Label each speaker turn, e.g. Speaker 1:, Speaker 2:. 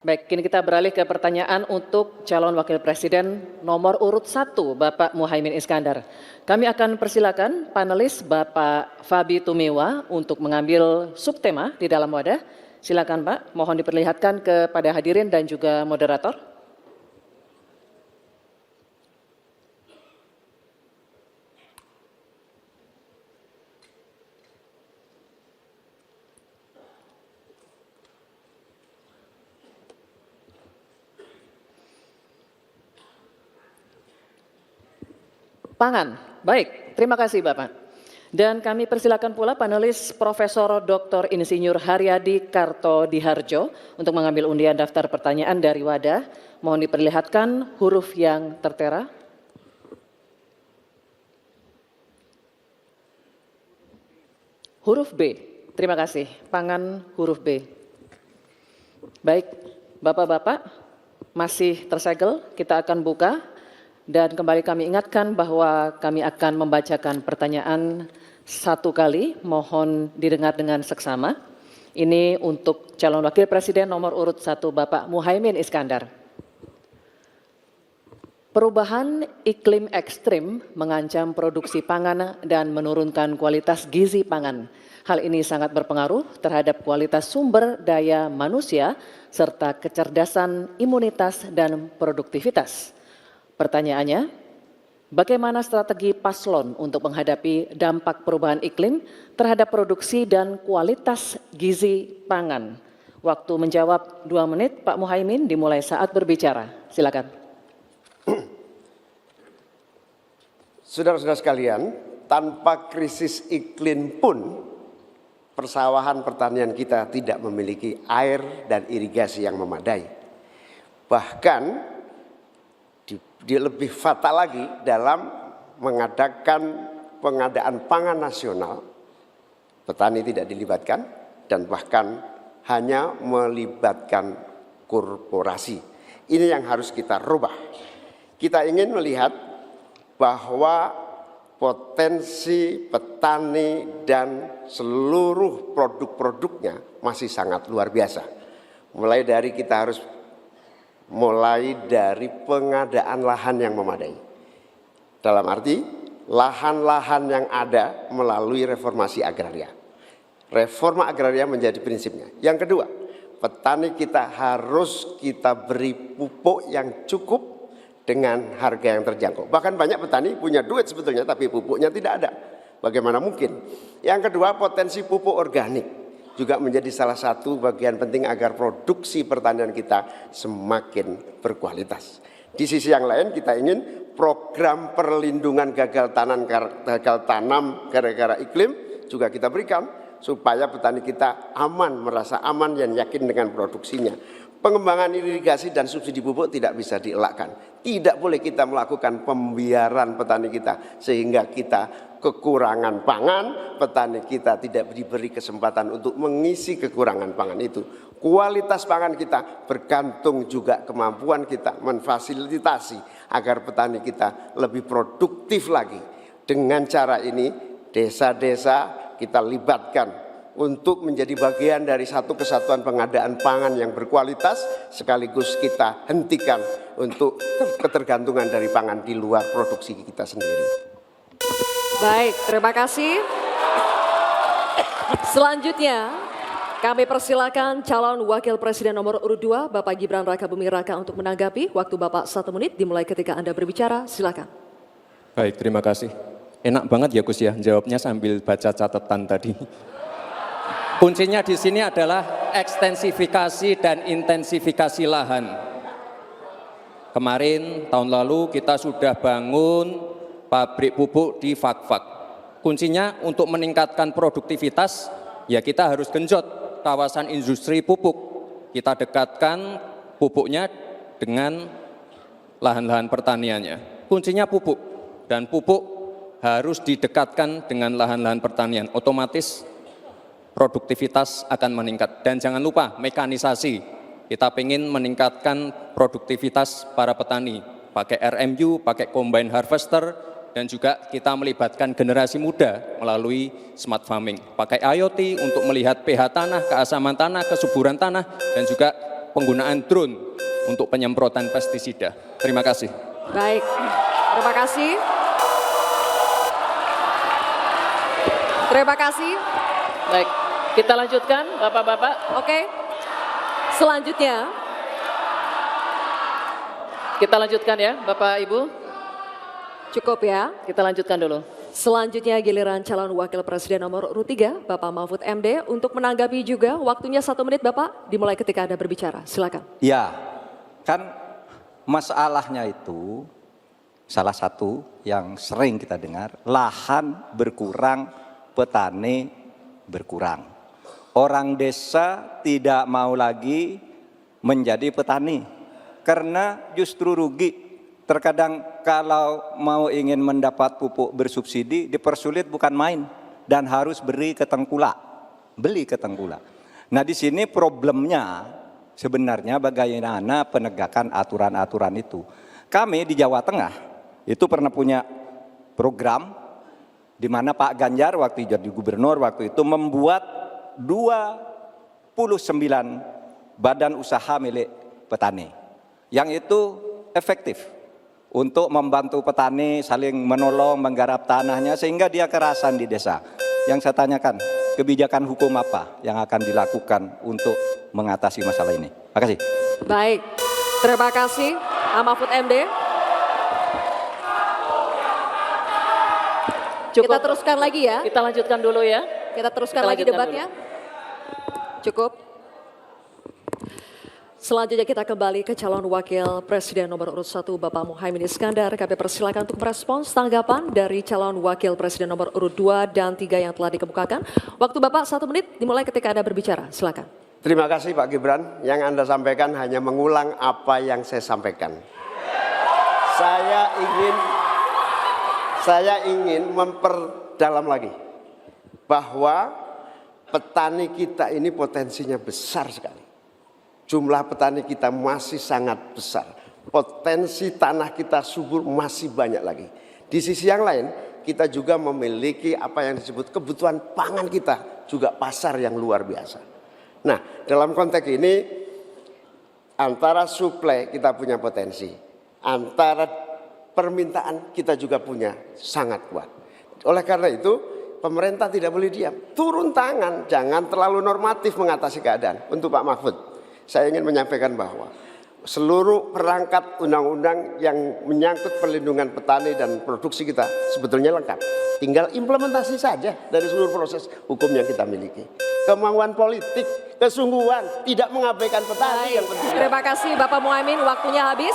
Speaker 1: Baik, kini kita beralih ke pertanyaan untuk calon wakil presiden nomor urut 1, Bapak Muhaimin Iskandar. Kami akan persilakan panelis Bapak Fabi Tumewa untuk mengambil subtema di dalam wadah. Silakan Pak, mohon diperlihatkan kepada hadirin dan juga moderator. Pangan. Baik, terima kasih Bapak. Dan kami persilakan pula panelis Profesor Dr. Insinyur Haryadi Kartodiharjo untuk mengambil undian daftar pertanyaan dari wadah. Mohon diperlihatkan huruf yang tertera. Huruf B. Terima kasih. Pangan huruf B. Baik, Bapak-bapak masih tersegel, kita akan buka. Dan kembali kami ingatkan bahwa kami akan membacakan pertanyaan satu kali, mohon didengar dengan seksama. Ini untuk calon wakil presiden nomor urut 1 Bapak Muhaimin Iskandar. Perubahan iklim ekstrim mengancam produksi pangan dan menurunkan kualitas gizi pangan. Hal ini sangat berpengaruh terhadap kualitas sumber daya manusia serta kecerdasan, imunitas, dan produktivitas. Pertanyaannya, bagaimana strategi paslon untuk menghadapi dampak perubahan iklim terhadap produksi dan kualitas gizi pangan? Waktu menjawab 2 menit, Pak Muhaimin dimulai saat berbicara. Silakan.
Speaker 2: Saudara-saudara sekalian, tanpa krisis iklim pun persawahan pertanian kita tidak memiliki air dan irigasi yang memadai. Bahkan dia lebih fatal lagi dalam mengadakan pengadaan pangan nasional. Petani tidak dilibatkan dan bahkan hanya melibatkan korporasi. Ini yang harus kita rubah. Kita ingin melihat bahwa potensi petani dan seluruh produk-produknya masih sangat luar biasa. Mulai dari pengadaan lahan yang memadai. Dalam arti, lahan-lahan yang ada melalui reformasi agraria. Reforma agraria menjadi prinsipnya. Yang kedua, petani kita harus kita beri pupuk yang cukup dengan harga yang terjangkau. Bahkan banyak petani punya duit sebetulnya, tapi pupuknya tidak ada. Bagaimana mungkin? Yang kedua, potensi pupuk organik juga menjadi salah satu bagian penting agar produksi pertanian kita semakin berkualitas. Di sisi yang lain kita ingin program perlindungan gagal tanam gara-gara iklim juga kita berikan supaya petani kita aman, merasa aman dan yakin dengan produksinya. Pengembangan irigasi dan subsidi pupuk tidak bisa dielakkan. Tidak boleh kita melakukan pembiaran petani kita sehingga kita kekurangan pangan, petani kita tidak diberi kesempatan untuk mengisi kekurangan pangan itu. Kualitas pangan kita bergantung juga kemampuan kita memfasilitasi agar petani kita lebih produktif lagi. Dengan cara ini, desa-desa kita libatkan untuk menjadi bagian dari satu kesatuan pengadaan pangan yang berkualitas, sekaligus kita hentikan untuk ketergantungan dari pangan di luar produksi kita sendiri.
Speaker 3: Baik, terima kasih. Selanjutnya, kami persilakan calon wakil presiden nomor urut 2, Bapak Gibran Rakabuming Raka untuk menanggapi. Waktu Bapak 1 menit dimulai ketika Anda berbicara, silakan.
Speaker 4: Baik, terima kasih. Enak banget ya Gus ya, jawabnya sambil baca catatan tadi. Kuncinya di sini adalah ekstensifikasi dan intensifikasi lahan. Kemarin, tahun lalu kita sudah bangun pabrik pupuk di Fak-Fak. Kuncinya untuk meningkatkan produktivitas, ya kita harus genjot kawasan industri pupuk. Kita dekatkan pupuknya dengan lahan-lahan pertaniannya. Kuncinya pupuk, dan pupuk harus didekatkan dengan lahan-lahan pertanian. Otomatis produktivitas akan meningkat. Dan jangan lupa mekanisasi. Kita ingin meningkatkan produktivitas para petani. Pakai RMU, pakai combine harvester, dan juga kita melibatkan generasi muda melalui smart farming. Pakai IoT untuk melihat pH tanah, keasaman tanah, kesuburan tanah, dan juga penggunaan drone untuk penyemprotan pestisida. Terima kasih.
Speaker 3: Baik, terima kasih. Terima kasih.
Speaker 1: Baik, kita lanjutkan Bapak-bapak.
Speaker 3: Oke. Selanjutnya,
Speaker 1: Kita lanjutkan ya Bapak Ibu.
Speaker 3: cukup ya.
Speaker 1: Kita lanjutkan dulu.
Speaker 3: Selanjutnya giliran calon wakil presiden nomor urut 3, Bapak Mahfud MD. Untuk menanggapi juga, waktunya 1 menit Bapak, dimulai ketika Anda berbicara. Silakan.
Speaker 5: Ya, kan masalahnya itu salah satu yang sering kita dengar, lahan berkurang, petani berkurang. Orang desa tidak mau lagi menjadi petani karena justru rugi. Terkadang kalau mau ingin mendapat pupuk bersubsidi dipersulit bukan main dan harus beli ke tengkulak. Nah di sini problemnya sebenarnya bagaimana penegakan aturan-aturan itu. Kami di Jawa Tengah itu pernah punya program di mana Pak Ganjar waktu jadi gubernur waktu itu membuat 29 badan usaha milik petani yang itu efektif untuk membantu petani saling menolong menggarap tanahnya sehingga dia kerasan di desa. Yang saya tanyakan, kebijakan hukum apa yang akan dilakukan untuk mengatasi masalah ini? Terima kasih.
Speaker 3: Baik, terima kasih Pak Mahfud MD. Kita teruskan lagi ya.
Speaker 1: Kita lanjutkan dulu ya.
Speaker 3: Kita teruskan
Speaker 1: Kita
Speaker 3: lagi
Speaker 1: lanjutkan
Speaker 3: debatnya. Cukup. Selanjutnya kita kembali ke calon wakil presiden nomor urut 1 Bapak Muhaimin Iskandar. Kami persilakan untuk merespons tanggapan dari calon wakil presiden nomor urut 2 dan 3 yang telah dikemukakan. Waktu Bapak 1 menit dimulai ketika Anda berbicara. Silakan.
Speaker 2: Terima kasih Pak Gibran. Yang Anda sampaikan hanya mengulang apa yang saya sampaikan. Saya ingin memperdalam lagi bahwa petani kita ini potensinya besar sekali. Jumlah petani kita masih sangat besar. Potensi tanah kita subur masih banyak lagi. Di sisi yang lain, kita juga memiliki apa yang disebut kebutuhan pangan kita, juga pasar yang luar biasa. Nah, dalam konteks ini, antara suplai kita punya potensi, antara permintaan kita juga punya sangat kuat. Oleh karena itu, pemerintah tidak boleh diam. Turun tangan, jangan terlalu normatif mengatasi keadaan. Untuk Pak Mahfud, saya ingin menyampaikan bahwa seluruh perangkat undang-undang yang menyangkut perlindungan petani dan produksi kita sebetulnya lengkap. Tinggal implementasi saja dari seluruh proses hukum yang kita miliki. Kemauan politik, kesungguhan, tidak mengabaikan petani yang penting.
Speaker 3: Terima kasih Bapak Muhaimin, waktunya habis.